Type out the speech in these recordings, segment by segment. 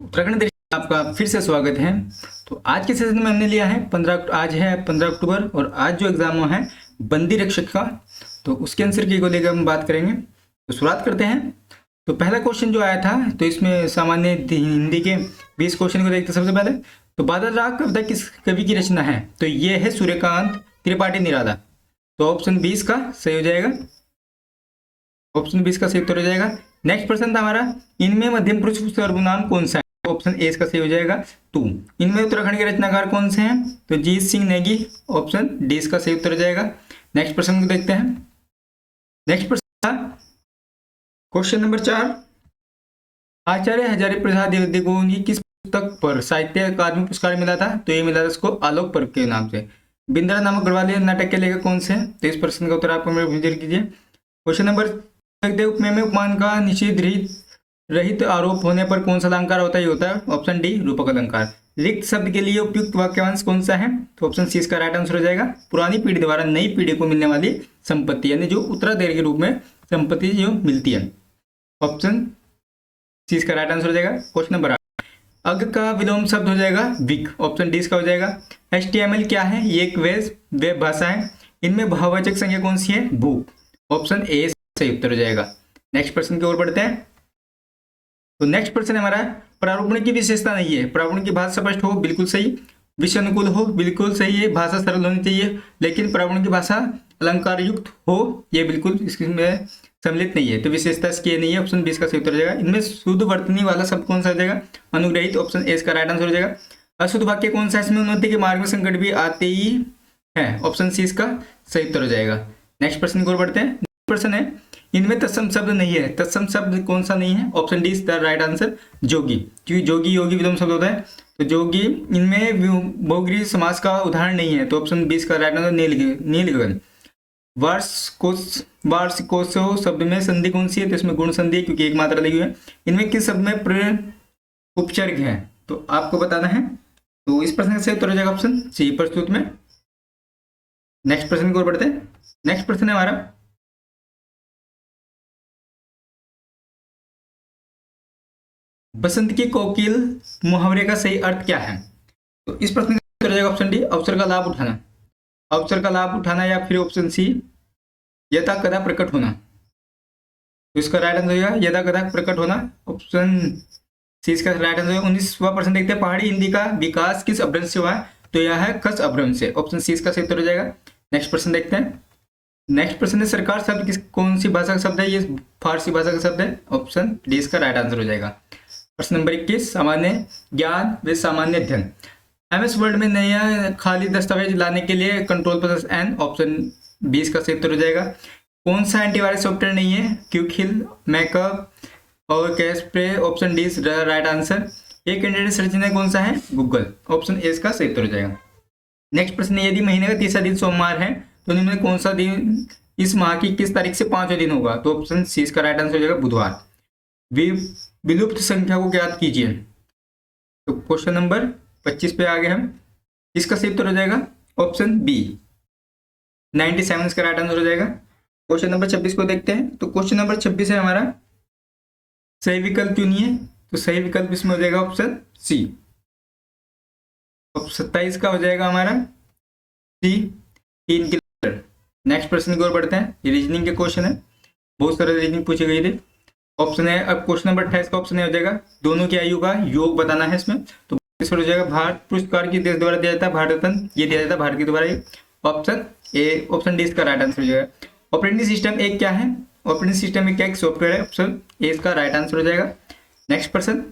उत्तराखंड देश में आपका फिर से स्वागत है। तो आज के सेशन में हमने लिया है आज है 15 अक्टूबर और आज जो एग्जाम है बंदी रक्षक का, तो उसके आंसर की को लेकर हम बात करेंगे। तो शुरुआत करते हैं। तो पहला क्वेश्चन जो आया था, तो इसमें सामान्य हिंदी के 20 क्वेश्चन को देखते हैं। सबसे पहले तो बादल राग कविता किस कवि की रचना है? तो ये है सूर्यकांत त्रिपाठी निराला। तो ऑप्शन 20 का सही हो जाएगा। ऑप्शन 20 का सही उत्तर हो जाएगा। नेक्स्ट प्रश्न था हमारा, इनमें मध्यम पुरुष सर्वनाम कौन सा है? ऑप्शन ए इसका सही हो जाएगा तू। इनमें उत्तराखंड के रचनाकार कौन से हैं? तो जीत सिंह नेगी। ऑप्शन डी इसका सही उत्तर हो जाएगा। नेक्स्ट प्रश्न को देखते हैं। नेक्स्ट प्रश्न था क्वेश्चन नंबर 4, आचार्य हजारी प्रसाद द्विवेदी को किस पुस्तक पर साहित्य अकादमी पुरस्कार मिला था? तो ये मिला था उसको आलोक पर्व के नाम से। बिंद्रा नामक गढ़वाली नाटक के लेखक कौन से हैं? तो इस प्रश्न का उत्तर आप हमें कीजिए। क्वेश्चन नंबर उपमेय में उपमान का निषेध रहित आरोप होने पर कौन सा अलंकार होता है? होता है ऑप्शन डी रूपक अलंकार। रिक्त शब्द के लिए उपयुक्त वाक्यांश कौन सा है? तो ऑप्शन सी इसका राइट आंसर हो जाएगा। पुरानी पीढ़ी द्वारा नई पीढ़ी को मिलने वाली संपत्ति, यानी जो उत्तराधिकारी के रूप में संपत्ति जो मिलती है। ऑप्शन सी इसका राइट आंसर हो जाएगा। क्वेश्चन नंबर 8, अग का विलोम शब्द हो जाएगा विक। ऑप्शन डी इसका हो जाएगा। HTML क्या है? ये एक वेब भाषा है। इनमें भाववाचक संख्या कौन सी है? बुक। ऑप्शन ए सही उत्तर हो जाएगा। नेक्स्ट प्रश्न की ओर बढ़ते हैं। तो नेक्स्ट प्रश्न हमारा, प्रारूपण की विशेषता नहीं है। प्रारूपण की भाषा स्पष्ट हो, बिल्कुल सही। विषय अनुकूल हो, बिल्कुल सही है। भाषा सरल होनी चाहिए, लेकिन प्रारूपण की भाषा अलंकार युक्त हो, ये बिल्कुल इसमें सम्मिलित नहीं है। तो विशेषता इसकी नहीं है। ऑप्शन 20 का सही उत्तर हो जाएगा। इनमें शुद्ध वर्तनी वाला शब्द कौन सा हो जाएगा? अनुग्रहित। ऑप्शन ए इसका राइट आंसर हो जाएगा। अशुद्ध वाक्य कौन सा है? इसमें उन्नति के मार्ग में संकट भी आते ही है। ऑप्शन सी इसका सही उत्तर हो जाएगा। नेक्स्ट प्रश्न की ओर बढ़ते हैं। प्रश्न है, इनमें तत्सम शब्द नहीं है। तत्सम शब्द कौन सा नहीं है? Option D is the right answer, जोगी। क्योंकि जोगी योगी विलोम शब्द होता है, तो जोगी इनमें बहुग्री समास का उदाहरण नहीं है। तो ऑप्शन 20 का राइट आंसर नीलगगन। वार्षिकोत्सव शब्द में संधि कौन सी है? तो इसमें गुण संधि है, क्योंकि एक मात्रा लगी हुई है। इनमें किस शब्द में उपसर्ग है? तो आपको बताना है। तो इस प्रश्न से उत्तर हो जाएगा ऑप्शन सी, प्रस्तुत में। नेक्स्ट प्रश्न की ओर बढ़ते हैं। नेक्स्ट प्रश्न है हमारा, बसंत की कोकिल मुहावरे का सही अर्थ क्या है? तो इस प्रश्न का उत्तर हो जाएगा ऑप्शन डी, अवसर का लाभ उठाना। अवसर का लाभ उठाना, या फिर ऑप्शन सी यथा कदा प्रकट होना। तो इसका राइट आंसर होगा यथा कदा प्रकट होना। ऑप्शन सी इसका राइट आंसर होगा। 19वां प्रश्न देखते हैं, पहाड़ी हिंदी का विकास किस अपभ्रंश से हुआ है? तो यह है खस अपभ्रंश से। ऑप्शन सी इसका सही उत्तर हो जाएगा। नेक्स्ट प्रश्न देखते हैं। नेक्स्ट प्रश्न है, सरकार शब्द कौन सी भाषा का शब्द है? ये फारसी भाषा का शब्द है। ऑप्शन डी इसका राइट आंसर हो जाएगा। प्रश्न नंबर 21, सामान्य ज्ञान व सामान्य अध्ययन। MS वर्ड में नया खाली दस्तावेज लाने के लिए Ctrl+N। ऑप्शन 20 का सही उत्तर हो जाएगा। कौन सा एंटीवायरस सॉफ्टवेयर नहीं है? क्विकहिल, मैकअप और कैशप्रे। Option D is right answer. एक कैंडिडेट सर्च इंजन कौन सा है? गूगल। ऑप्शन ए इसका सही उत्तर हो जाएगा। नेक्स्ट प्रश्न है, यदि महीने का तीसरा दिन सोमवार है तो निम्न में कौन सा दिन इस माह की किस तारीख से 5वें दिन होगा? तो ऑप्शन सी इसका राइट आंसर हो जाएगा, बुधवार। विलुप्त संख्या को ज्ञात कीजिए। तो क्वेश्चन नंबर 25 पे आ गए हम। इसका सही उत्तर हो जाएगा ऑप्शन बी, 97 इसका राइट आंसर हो जाएगा। क्वेश्चन नंबर 26 को देखते हैं। तो क्वेश्चन नंबर 26 है हमारा, सही विकल्प चुनिए। तो सही विकल्प इसमें हो जाएगा ऑप्शन सी। 27 का हो जाएगा हमारा सी, 3 किलोमीटर। नेक्स्ट प्रश्न की ओर बढ़ते हैं। ये रीजनिंग के क्वेश्चन है, बहुत सारे रीजनिंग पूछे गए थे। ऑप्शन है, अब क्वेश्चन नंबर 28 का ऑप्शन हो जाएगा, दोनों की आयु का योग बताना है इसमें। तो हो जाएगा, भारत पुरस्कार की देश द्वारा दिया जाता है, भारत रत्न ये दिया जाता है भारत के द्वारा। ऑप्शन ए, ऑप्शन डी इसका राइट आंसर हो जाएगा। ऑपरेटिंग सिस्टम एक क्या है? ऑपरेटिंग सिस्टम एक क्या एक सॉफ्टवेयर है। ऑप्शन ए इसका राइट आंसर हो जाएगा। नेक्स्ट प्रश्न,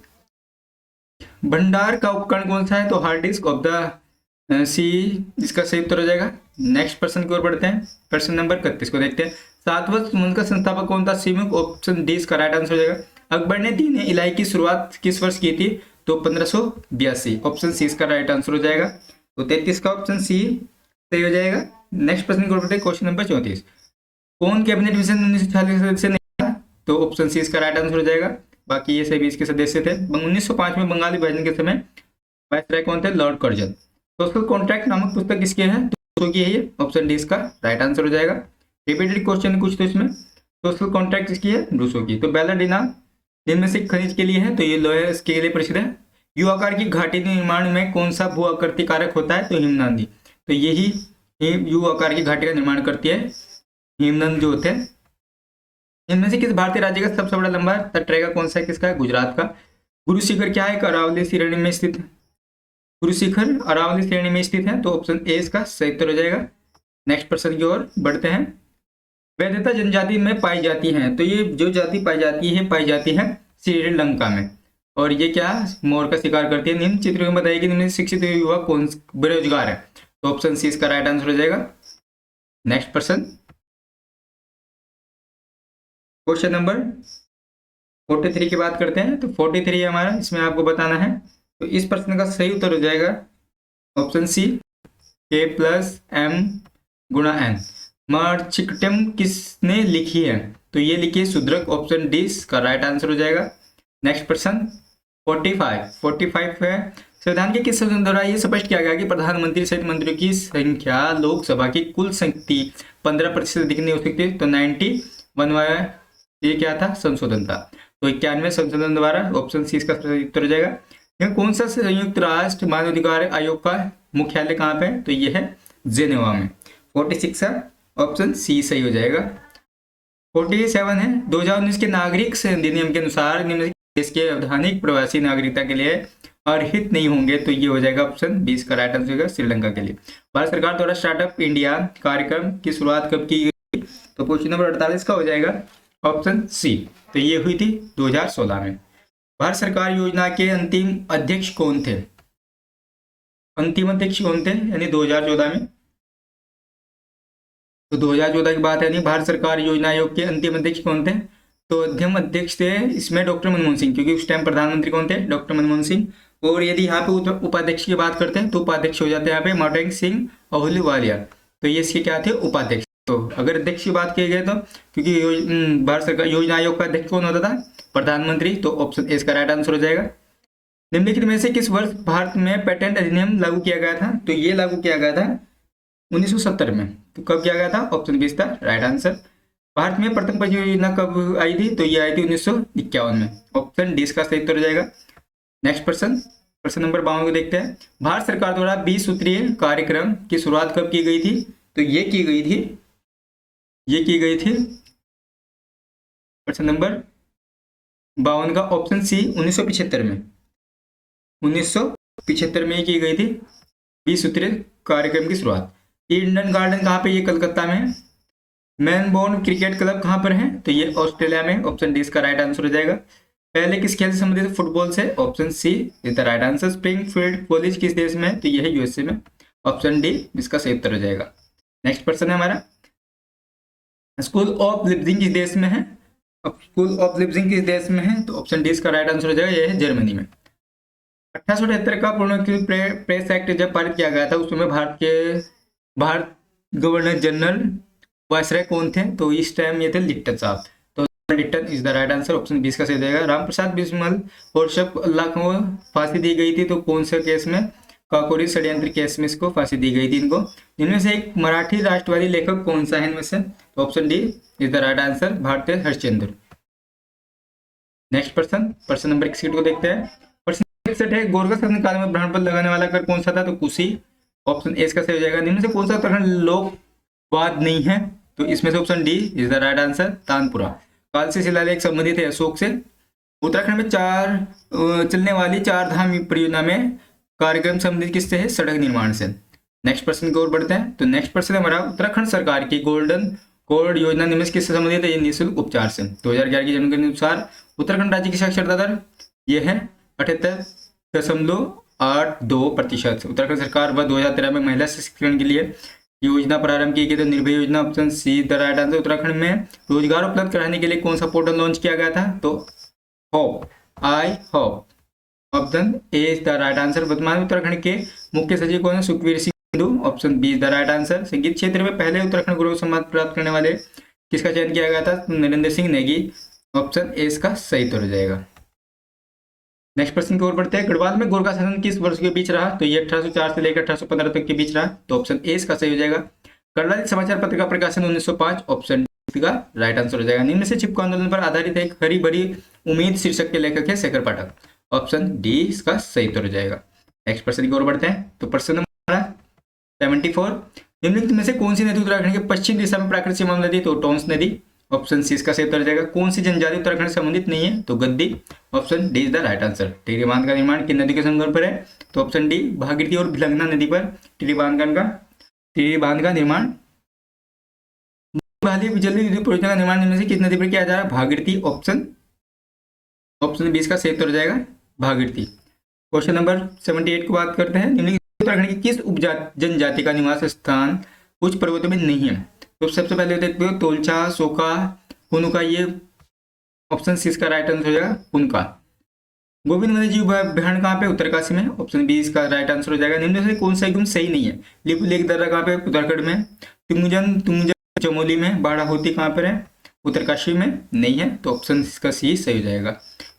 भंडार का उपकरण कौन सा है? तो हार्ड डिस्क। ऑफ द सी इसका सही उत्तर हो जाएगा। नेक्स्ट प्रश्न की ओर बढ़ते हैं। प्रश्न नंबर 31 को देखते हैं। सातवां समुद्र का संस्थापक कौन था? सिमुक। ऑप्शन डी इसका राइट आंसर हो जाएगा। अकबर ने दीन इलाही की शुरुआत किस वर्ष की थी? तो 1582। ऑप्शन सी इसका राइट आंसर हो जाएगा। तो 33 का ऑप्शन सी सही हो जाएगा। नेक्स्ट प्रश्न की ओर बढ़ते हैं। क्वेश्चन नंबर 34, कौन कैबिनेट मिशन 1946 सदस्य नहीं था? तो ऑप्शन सी इसका राइट आंसर हो जाएगा। बाकी ये सभी इसके सदस्य थे। 1905 में बंगाली विभाजन के समय वायसराय कौन थे? Lord Curzon. सोशल कॉन्ट्रैक्ट नामक पुस्तक किसकी है? तो की है ये। ऑप्शन डी इसका राइट आंसर हो जाएगा। रिपीटेड क्वेश्चन कुछ तो इसमें, सोशल कॉन्ट्रैक्ट किसकी है? रूसो की। तो बेलाडीना जिनमें से खनिज के लिए है, तो ये लोहे इसके लिए प्रसिद्ध है। यू आकार की घाटी निर्माण में कौन सा भू आकृति कारक होता है? तो हिमनदी। तो यही यू आकार की घाटी का निर्माण करती है हिमनद जो होते हैं। इनमें से किस भारतीय राज्य का सबसे बड़ा लंबा तटरेखा कौन सा है? किसका है? गुजरात का। गुरु शिखर क्या है? अरावली श्रेणी में स्थित है। गुरु शिखर अरावली श्रेणी में स्थित है, तो ऑप्शन ए इसका सही उत्तर हो जाएगा। नेक्स्ट प्रश्न की ओर बढ़ते हैं। वैधता जनजाति में पाई जाती है, तो ये जो जाति पाई जाती है श्रीलंका में, और ये क्या मोर का शिकार करती है। निम्न चित्र में बताइए कि निम्न शिक्षित युवा कौन बेरोजगार है? तो ऑप्शन सी इसका राइट आंसर हो जाएगा। नेक्स्ट प्रश्न, क्वेश्चन नंबर 43 की बात करते हैं। तो 43 हमारा, इसमें आपको बताना है, तो इस प्रश्न का सही उत्तर हो जाएगा option C, k plus M गुणा एन। मार्चिकटम किसने लिखी है? तो ये लिखी है शूद्रक, ऑप्शन डी इसका राइट आंसर हो जाएगा। नेक्स्ट प्रश्न 45 है। संविधान के किस संशोधन द्वारा ये स्पष्ट किया गया कि प्रधानमंत्री सहित मंत्रियों की संख्या लोकसभा की कुल संख्या 15% अधिक नहीं हो सकती? तो 91वां ये क्या था? संशोधन था। तो 91वें संशोधन द्वारा, ऑप्शन सी इसका उत्तर हो जाएगा। यह कौन सा संयुक्त राष्ट्र मानवाधिकार आयोग का मुख्यालय कहाँ पे है? तो ये है जेनेवा में। 46 है, ऑप्शन सी सही हो जाएगा। 47 है। 2019 के नागरिक अधिनियम के अनुसार निम्न देश के अवैधानिक प्रवासी नागरिकता के लिए अर्हित नहीं होंगे, तो ये हो जाएगा ऑप्शन 20 का राइट आंसर होगा श्रीलंका के लिए। भारत सरकार द्वारा स्टार्टअप इंडिया कार्यक्रम की शुरुआत कब की गई? तो क्वेश्चन नंबर 48 का हो जाएगा ऑप्शन सी। तो ये हुई थी 2016 में। भारत सरकार योजना के अंतिम अध्यक्ष कौन थे? अंतिम अध्यक्ष कौन थे यानी 2014 में? तो 2014 की बात है, नहीं भारत सरकार योजना आयोग के अंतिम अध्यक्ष कौन थे? तो अंतिम अध्यक्ष थे इसमें डॉक्टर मनमोहन सिंह, क्योंकि उस टाइम प्रधानमंत्री कौन थे? डॉक्टर मनमोहन सिंह। और यदि यहाँ पे उपाध्यक्ष की बात करते हैं तो उपाध्यक्ष हो जाते हैं यहाँ पे माटेंग सिंह अहलूवालिया। तो ये इसके क्या थे? उपाध्यक्ष। तो अगर अध्यक्ष की बात की गई तो, क्योंकि भारत सरकार योजना आयोग का अध्यक्ष कौन होता था? प्रधानमंत्री। तो ऑप्शन ए इसका राइट आंसर हो जाएगा। निम्नलिखित में से किस वर्ष भारत में पेटेंट अधिनियम लागू किया गया था? तो ये लागू किया गया था 1970 में। तो कब किया गया था? ऑप्शन बी इसका राइट आंसर। भारत में प्रथम परियोजना कब आई थी? तो ये आई थी 1951 में। ऑप्शन डी इसका सही उत्तर हो जाएगा। नेक्स्ट प्रश्न नंबर 52 को देखते हैं। भारत सरकार द्वारा 20 सूत्रीय कार्यक्रम की शुरुआत कब की गई थी? तो ये की गई थी प्रश्न नंबर 52 का ऑप्शन सी 1975 में। 1975 में की गई थी 20 सूत्रीय कार्यक्रम की शुरुआत। ईडन गार्डन कहाँ पे? ये कलकत्ता में। मेलबोर्न क्रिकेट क्लब कहाँ पर है? तो ये ऑस्ट्रेलिया में। ऑप्शन डी इसका राइट आंसर हो जाएगा। पहले किस खेल से संबंधित है? फुटबॉल से। Option C is the right answer. Springfield college किस देश में है? तो ये है यूएसए में। ऑप्शन डी इसका सही उत्तर हो जाएगा। नेक्स्ट प्रश्न है हमारा, स्कूल ऑफ लिप्जिंग किस देश में है? स्कूल ऑफ लिप्जिंग किस देश में है? तो ऑप्शन डी इसका राइट आंसर हो जाएगा। यह है जर्मनी में। 1878 का पूर्णकृत प्रेस एक्ट जब पारित किया गया था उस समय भारत गवर्नर जनरल वायसराय कौन थे? तो इस टाइम ये थे लिट्टन साहब। तो Lytton is the right answer. Option 20 का सही जाएगा। रामप्रसाद बिस्मिल और शब अल्लाह को फांसी दी गई थी, तो कौन से केस में? काकोरी षड्यंत्र केस में इसको फांसी दी गई थी इनको। इनमें से एक मराठी राष्ट्रवादी लेखक कौन सा है इनमें से? तो option D is the right answer, भारतीय हरिश्चंद्र। नेक्स्ट प्रश्न नंबर 61 को देखते हैं। प्रश्न 61 है, गोरखा शासन काल में ब्राह्मण पर लगाने वाला कर कौन सा था? तो कुशी। ऑप्शन ए इसका सही हो जाएगा। निम्न से कौन सा उत्तराखंड लोकवाद नहीं है? तो इसमें से option D is the right answer, tanpura. काल से शिलालेख संबंधित है अशोक से। उत्तराखंड में चलने वाली 4 धाम परियोजना में कार्यक्रम संबंधित किससे है? सड़क निर्माण से। नेक्स्ट प्रश्न की ओर बढ़ते हैं। तो नेक्स्ट प्रश्न हमारा, उत्तराखंड सरकार की गोल्डन कोड योजना निम्न से किससे संबंधित है? ये निःशुल्क उपचार से। 2011 की जनगणना के अनुसार उत्तराखंड राज्य की साक्षरता दर ये है 78.82%। उत्तराखंड सरकार व 2013 में महिला सशक्तिकरण के लिए योजना प्रारंभ की गई, तो निर्भय योजना। Option see the right answer. Uttarakhand में रोजगार उपलब्ध कराने के लिए कौन सा पोर्टल लॉन्च किया गया था? तो Hope. Option A is the right answer. वर्तमान उत्तराखंड के मुख्य सचिव कौन है? Sukhvir Singh Sandhu. Option B is the right answer. संगीत क्षेत्र में पहले उत्तराखंड गौरव सम्मान प्राप्त करने वाले किसका चयन किया गया था? नरेंद्र सिंह नेगी। ऑप्शन ए इसका सही उत्तर हो जाएगा। नेक्स्ट प्रश्न की ओर बढ़ते हैं। गढ़वाल में गोरखा शासन किस वर्ष के बीच रहा? तो ये 1804 से लेकर 1815 तक के बीच रहा। तो ऑप्शन ए इसका सही हो जाएगा। कर्नाटक समाचार पत्र का प्रकाशन 1905। ऑप्शन डी का राइट आंसर हो जाएगा। निम्न से चिपको आंदोलन पर आधारित एक हरी भरी उम्मीद शीर्षक के लेखक है शेखर पाठक। ऑप्शन डी इसका सही उत्तर हो जाएगा। नेक्स्ट प्रश्न की ओर बढ़ते हैं। तो प्रश्न नंबर 74, निम्नलिखित में से कौन सी नदी उत्तराखंड के पश्चिम दिशा में प्राकृतिक सीमा में नदी? तो टोंस नदी। ऑप्शन सी इसका सही उत्तर हो जाएगा। कौन सी जनजाति उत्तराखंड से संबंधित नहीं है? तो गद्दी। Option D is the right answer. Tehri बांध का निर्माण किन नदी के संगम पर है? तो ऑप्शन डी भागीरथी और भिलंगना नदी पर टिहरी बांध का निर्माण। बिजली विद्युत परियोजना का निर्माण में से किस नदी पर किया जा रहा है? भागीरथी। ऑप्शन बी इसका सही उत्तर हो जाएगा, भागीरथी। क्वेश्चन नंबर 78 को बात करते हैं। निम्नलिखित उत्तराखंड की किस जनजाति का निवास स्थान उच्च पर्वतों में नहीं है? तो सबसे पहले देखते हो तोलचा, सोका, पुनुका। ये ऑप्शन सी इसका राइट आंसर हो जाएगा, पुनका। गोविंद वन्य जीव अभ्यारण्य कहाँ पे? उत्तरकाशी में। ऑप्शन बी इसका राइट आंसर हो जाएगा। निम्न से कौन सा एकदम सही नहीं है? लिपु लेक दर्रा कहाँ पे? उत्तराखंड में। तुमुजन चमोली में। बाड़ाहोती कहाँ पर है? उत्तरकाशी में नहीं है, तो ऑप्शन इसका सी सही हो जाएगा।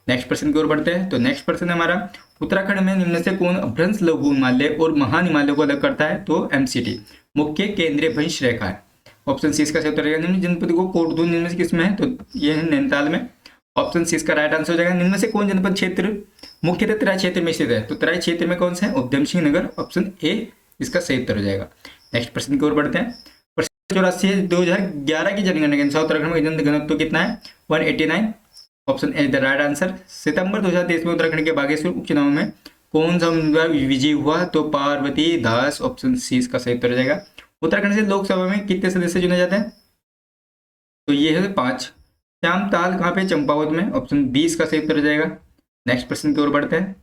नेक्स्ट प्रश्न की ओर बढ़ते हैं। तो नेक्स्ट प्रश्न है हमारा, उत्तराखंड में निम्न से कौन अभ्रंश लघु हिमालय और महान हिमालय को अलग करता है? तो एमसीटी, मुख्य केंद्रीय भ्रंश रेखा है। ऑप्शन सी इसका सही उत्तर रहेगा। निम्न जनपद को कोटद्वार निम्न से किसमें है? तो ये है नैनीताल में। ऑप्शन सी इसका राइट आंसर हो जाएगा। निम्न से कौन जनपद क्षेत्र मुख्यतः तराई क्षेत्र में स्थित है? तो तराई क्षेत्र में कौन सा है? उधम सिंह नगर। ऑप्शन ए इसका सही उत्तर हो जाएगा। नेक्स्ट प्रश्न की ओर बढ़ते हैं। 2011 की जनगणना के अनुसार उत्तराखंड में जनघनत्व कितना है? 189। Option A the right answer. सितंबर 2023 में उत्तराखंड के बागेश्वर उपचुनाव में कौन सा उम्मीदवार विजयी हुआ? तो पार्वती दास। ऑप्शन सी इसका सही उत्तर हो जाएगा। उत्तराखंड से लोकसभा में कितने सदस्य चुने जाते हैं? तो ये है 5। श्याम ताल कहाँ पे? चंपावत में। ऑप्शन बी इसका सही उत्तर हो जाएगा। नेक्स्ट प्रश्न की ओर बढ़ते हैं।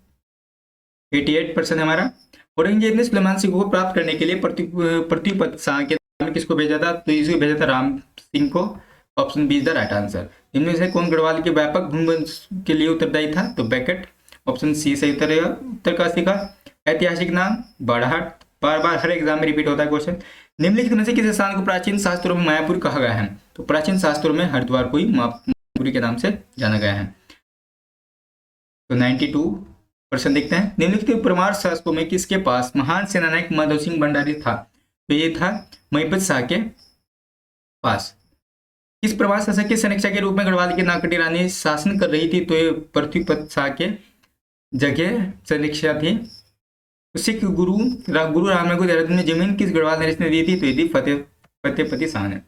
88% हमारा, औरंगजेब ने सुलेमान सिंह को प्राप्त करने के लिए प्रत्युपत शाह के में किसको भेजा था? तो इसको भेजा था राम सिंह को। Option B is the right answer. इनमें से कौन गढ़वाल के व्यापक भूमिवंश के लिए उत्तरदायी था? तो बेकेट। ऑप्शन सी सही उत्तर रहेगा। उत्तरकाशी का ऐतिहासिक नाम बाड़ाहाट। बार बार हर एग्जाम में रिपीट होता है क्वेश्चन। निम्नलिखित में से किस स्थान को प्राचीन शास्त्रों में मायापुर कहा गया है? तो प्राचीन शास्त्रों में हरिद्वार को ही मायापुरी के नाम से जाना गया है। तो 92% देखते हैं। निम्नलिखित परमार शासकों में किसके पास महान सेनानायक माधव सिंह भंडारी था? तो ये था महिपत शाह के पास। किस प्रभाव शासक की समीक्षा के रूप में गढ़वाल की नाकटी रानी शासन कर रही थी? तो ये प्रत्युपत शाह के जगह समीक्षा थी। सिख गुरु राम को देहरादून में जमीन किस गढ़वाल नरेश ने दी थी? तो ये थी फतेहपति शाह ने।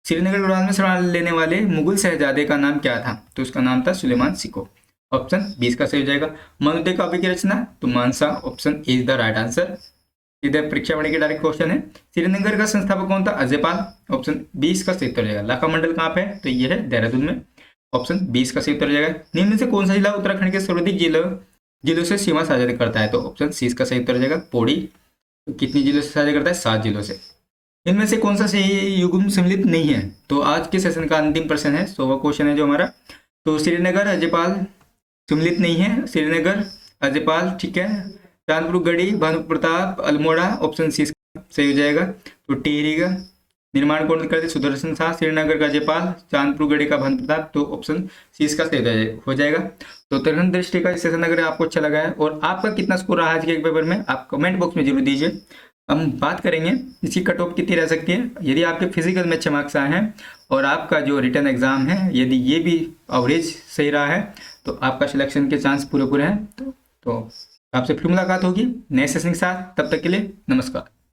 श्रीनगर गढ़वाल में शरण लेने वाले मुगल शहजादे का नाम क्या था? तो उसका नाम था सुलेमान सिको। ऑप्शन 20 का सही हो जाएगा। मनुदय काव्य की रचना? तो मानसा। Option A is the right answer. इधर परीक्षा पढ़ने के डायरेक्ट क्वेश्चन है। श्रीनगर का संस्थापक कौन था? अजयपाल। ऑप्शन 20 का सही उत्तर हो जाएगा। लाखा मंडल कहाँ पे है? तो ये है देहरादून में। ऑप्शन 20 का सही उत्तर हो जाएगा। निम्न से कौन सा जिला उत्तराखंड के सर्वाधिक जिलों से सीमा साझा करता है? तो ऑप्शन सी का सही उत्तर हो जाएगा, पौड़ी। तो कितनी जिलों से साझा करता है? 7 जिलों से। इनमें से कौन सा सही युग्म सम्मिलित नहीं है? तो आज के सेशन का अंतिम प्रश्न है, 100वां क्वेश्चन है जो हमारा। तो श्रीनगर अजयपाल सम्मिलित नहीं है। श्रीनगर अजयपाल ठीक है। चांदपुर गढ़ी भानु प्रताप अल्मोड़ा। ऑप्शन सी सही हो जाएगा। तो टिहरी का निर्माण कौन करते? सुदर्शन शाह। श्रीनगर का जयपाल। चांदपुर गढ़ी का भानु प्रताप। तो ऑप्शन सी इसका सही हो जाएगा। तो उत्तराखंड दृष्टि का सेशन अगर आपको अच्छा लगा है और आपका कितना स्कोर रहा आज के एक पेपर में, आप कमेंट बॉक्स में जरूर दीजिए। हम बात करेंगे इसकी कट ऑफ कितनी रह सकती है। यदि आपके फिजिकल में अच्छे मार्क्स आए हैं और आपका जो रिटर्न एग्जाम है यदि ये भी एवरेज सही रहा है तो आपका सिलेक्शन के चांस पूरे हैं। तो आपसे फिर मुलाकात होगी नए सेशन के साथ। तब तक के लिए नमस्कार।